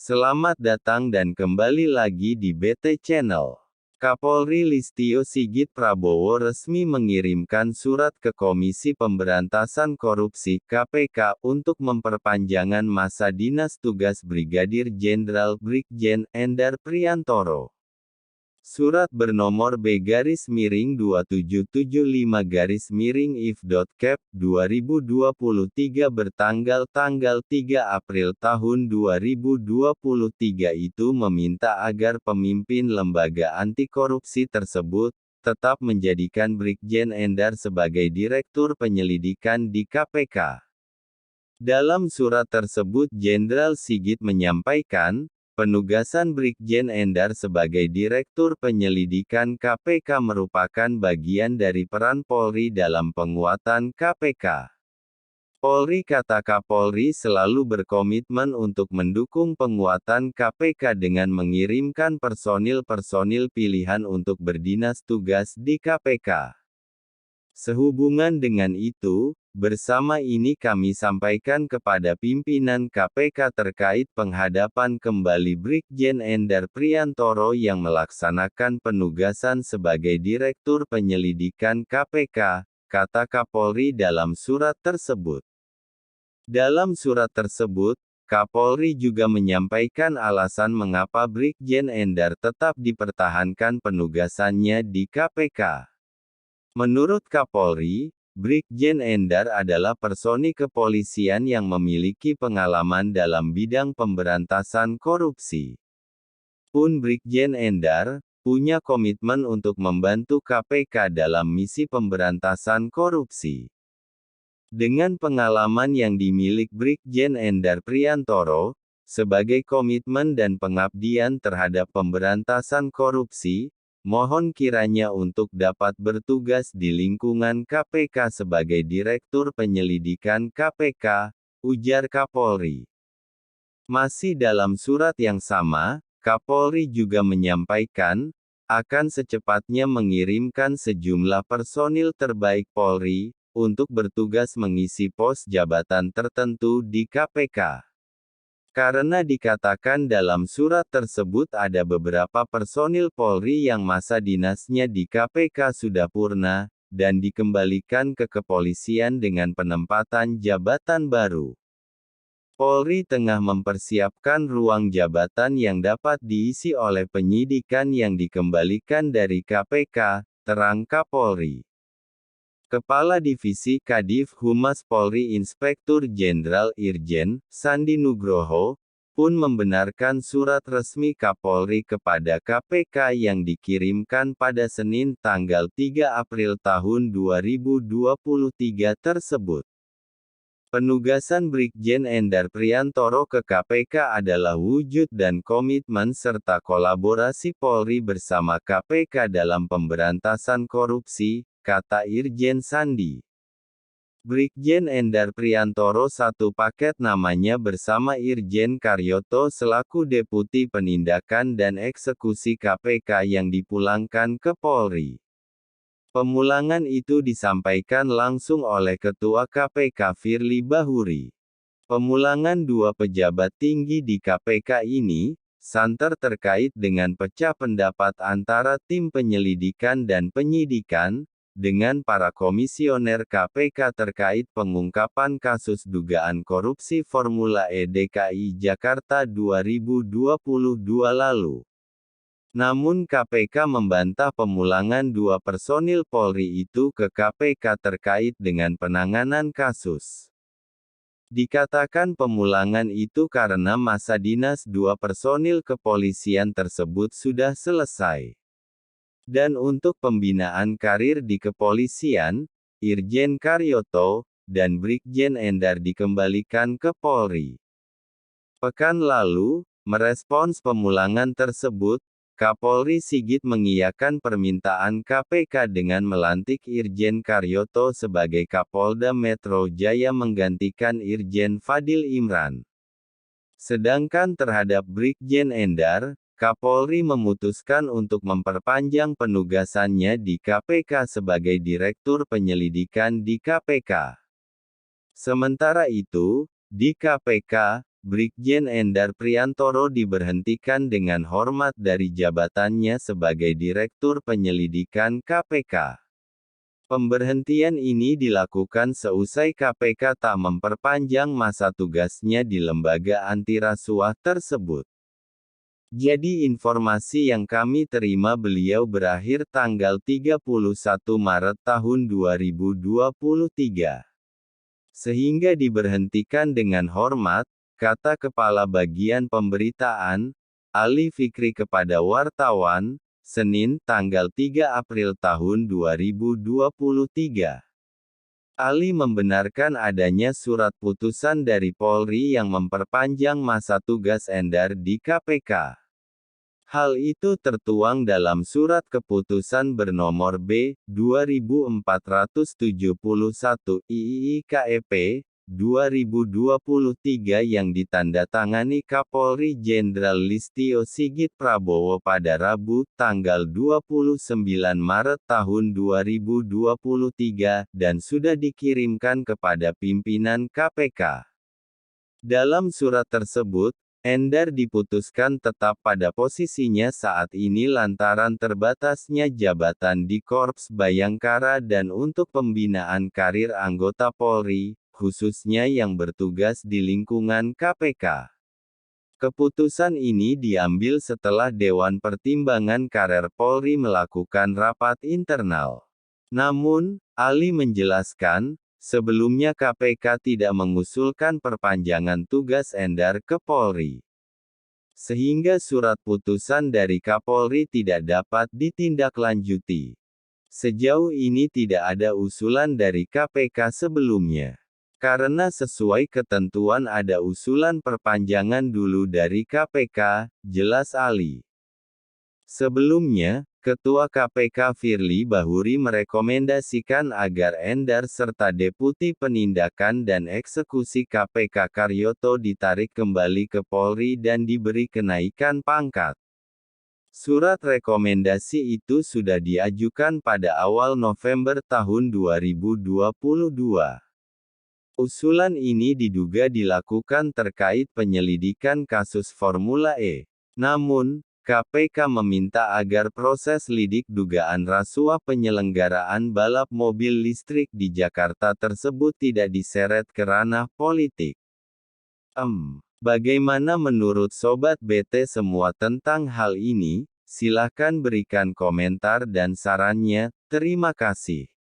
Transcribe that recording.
Selamat datang dan kembali lagi di BT Channel. Kapolri Listio Sigit Prabowo resmi mengirimkan surat ke Komisi Pemberantasan Korupsi (KPK) untuk memperpanjangan masa dinas tugas Brigadir Jenderal Brigjen Endar Priantoro. Surat bernomor B-2775-IF.Cap 2023 bertanggal 3 April tahun 2023 itu meminta agar pemimpin lembaga anti korupsi tersebut tetap menjadikan Brigjen Endar sebagai Direktur Penyelidikan di KPK. Dalam surat tersebut Jenderal Sigit menyampaikan, penugasan Brigjen Endar sebagai Direktur Penyelidikan KPK merupakan bagian dari peran Polri dalam penguatan KPK. Polri kata Kapolri selalu berkomitmen untuk mendukung penguatan KPK dengan mengirimkan personil-personil pilihan untuk berdinas tugas di KPK. Sehubungan dengan itu, bersama ini kami sampaikan kepada pimpinan KPK terkait penghadapan kembali Brigjen Endar Priantoro yang melaksanakan penugasan sebagai Direktur Penyelidikan KPK, kata Kapolri dalam surat tersebut. Dalam surat tersebut, Kapolri juga menyampaikan alasan mengapa Brigjen Endar tetap dipertahankan penugasannya di KPK. Menurut Kapolri, Brigjen Endar adalah personil kepolisian yang memiliki pengalaman dalam bidang pemberantasan korupsi. Brigjen Endar punya komitmen untuk membantu KPK dalam misi pemberantasan korupsi. Dengan pengalaman yang dimiliki Brigjen Endar Priantoro, sebagai komitmen dan pengabdian terhadap pemberantasan korupsi, mohon kiranya untuk dapat bertugas di lingkungan KPK sebagai Direktur Penyelidikan KPK, ujar Kapolri. Masih dalam surat yang sama, Kapolri juga menyampaikan, akan secepatnya mengirimkan sejumlah personil terbaik Polri, untuk bertugas mengisi pos jabatan tertentu di KPK. Karena dikatakan dalam surat tersebut ada beberapa personil Polri yang masa dinasnya di KPK sudah purna, dan dikembalikan ke kepolisian dengan penempatan jabatan baru. Polri tengah mempersiapkan ruang jabatan yang dapat diisi oleh penyidikan yang dikembalikan dari KPK, terang Kapolri. Kepala Divisi Kadif Humas Polri Inspektur Jenderal Irjen Sandi Nugroho pun membenarkan surat resmi Kapolri kepada KPK yang dikirimkan pada Senin tanggal 3 April tahun 2023 tersebut. Penugasan Brigjen Endar Priantoro ke KPK adalah wujud dan komitmen serta kolaborasi Polri bersama KPK dalam pemberantasan korupsi, kata Irjen Sandi. Brigjen Endar Priantoro satu paket namanya bersama Irjen Karyoto selaku Deputi Penindakan dan Eksekusi KPK yang dipulangkan ke Polri. Pemulangan itu disampaikan langsung oleh Ketua KPK Firly Bahuri. Pemulangan dua pejabat tinggi di KPK ini, santer terkait dengan pecah pendapat antara tim penyelidikan dan penyidikan, dengan para komisioner KPK terkait pengungkapan kasus dugaan korupsi Formula E DKI Jakarta 2022 lalu. Namun KPK membantah pemulangan dua personil Polri itu ke KPK terkait dengan penanganan kasus. Dikatakan pemulangan itu karena masa dinas dua personil kepolisian tersebut sudah selesai. Dan untuk pembinaan karir di kepolisian, Irjen Karyoto dan Brigjen Endar dikembalikan ke Polri. Pekan lalu, merespons pemulangan tersebut, Kapolri Sigit mengiyakan permintaan KPK dengan melantik Irjen Karyoto sebagai Kapolda Metro Jaya menggantikan Irjen Fadil Imran. Sedangkan terhadap Brigjen Endar, Kapolri memutuskan untuk memperpanjang penugasannya di KPK sebagai Direktur Penyelidikan di KPK. Sementara itu, di KPK, Brigjen Endar Priantoro diberhentikan dengan hormat dari jabatannya sebagai Direktur Penyelidikan KPK. Pemberhentian ini dilakukan seusai KPK tak memperpanjang masa tugasnya di lembaga anti rasuah tersebut. Jadi informasi yang kami terima, beliau berakhir tanggal 31 Maret tahun 2023. Sehingga diberhentikan dengan hormat, kata Kepala Bagian Pemberitaan, Ali Fikri kepada wartawan, Senin, tanggal 3 April tahun 2023. Ali membenarkan adanya surat putusan dari Polri yang memperpanjang masa tugas Endar di KPK. Hal itu tertuang dalam Surat Keputusan bernomor B/2471 IIIKEP 2023 yang ditandatangani Kapolri Jenderal Listio Sigit Prabowo pada Rabu, tanggal 29 Maret tahun 2023, dan sudah dikirimkan kepada pimpinan KPK. Dalam surat tersebut, Endar diputuskan tetap pada posisinya saat ini lantaran terbatasnya jabatan di Korps Bayangkara dan untuk pembinaan karir anggota Polri, khususnya yang bertugas di lingkungan KPK. Keputusan ini diambil setelah Dewan Pertimbangan Karir Polri melakukan rapat internal. Namun, Ali menjelaskan, sebelumnya KPK tidak mengusulkan perpanjangan tugas Endar ke Polri. Sehingga surat putusan dari Kapolri tidak dapat ditindaklanjuti. Sejauh ini tidak ada usulan dari KPK sebelumnya. Karena sesuai ketentuan ada usulan perpanjangan dulu dari KPK, jelas Ali. Sebelumnya, Ketua KPK Firly Bahuri merekomendasikan agar Endar serta Deputi Penindakan dan Eksekusi KPK Karyoto ditarik kembali ke Polri dan diberi kenaikan pangkat. Surat rekomendasi itu sudah diajukan pada awal November tahun 2022. Usulan ini diduga dilakukan terkait penyelidikan kasus Formula E. Namun, KPK meminta agar proses lidik dugaan rasuah penyelenggaraan balap mobil listrik di Jakarta tersebut tidak diseret ke ranah politik. Bagaimana menurut Sobat BT semua tentang hal ini? Silahkan berikan komentar dan sarannya. Terima kasih.